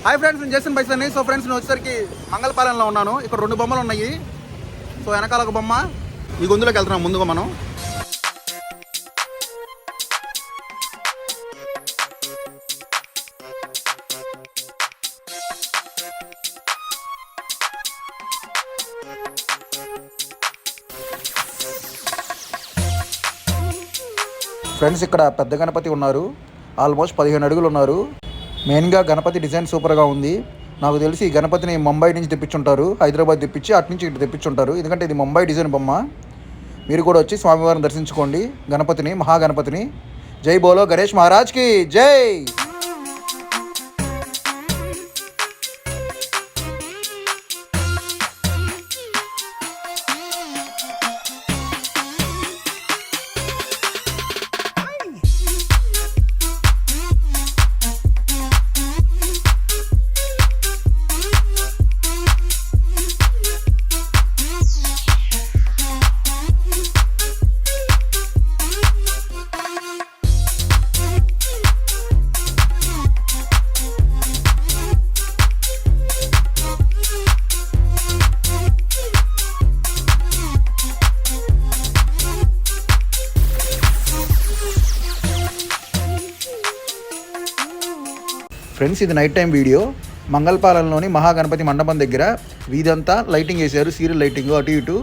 Hi friends, నేను Jason బైసన్ని. So friends, నేను వచ్చేసరికి మంగళపాలెంలో ఉన్నాను. ఇక్కడ 2 బొమ్మలు ఉన్నాయి. సో వెనకాల ఒక బొమ్మ, ఈ గొంతులోకి వెళ్తున్నాం ముందుగా మనం. ఫ్రెండ్స్, ఇక్కడ పెద్ద గణపతి ఉన్నారు. ఆల్మోస్ట్ 15 అడుగులు ఉన్నారు. మెయిన్గా గణపతి డిజైన్ సూపర్గా ఉంది. నాకు తెలిసి ఈ గణపతిని ముంబై నుంచి తెప్పించుంటారు, హైదరాబాద్ తెప్పించి అటు నుంచి ఇటు తెప్పించుంటారు. ఎందుకంటే ఇది ముంబై డిజైన్ బొమ్మ. మీరు కూడా వచ్చి స్వామివారిని దర్శించుకోండి, గణపతిని, మహాగణపతిని. జై బోలో గణేష్ మహారాజ్కి జై. ఫ్రెండ్స్, ఇది నైట్ టైం వీడియో. మంగళపాలెంలోని మహాగణపతి మండపం దగ్గర వీధంతా లైటింగ్ వేశారు, సీరియల్ లైటింగ్ అటు ఇటు.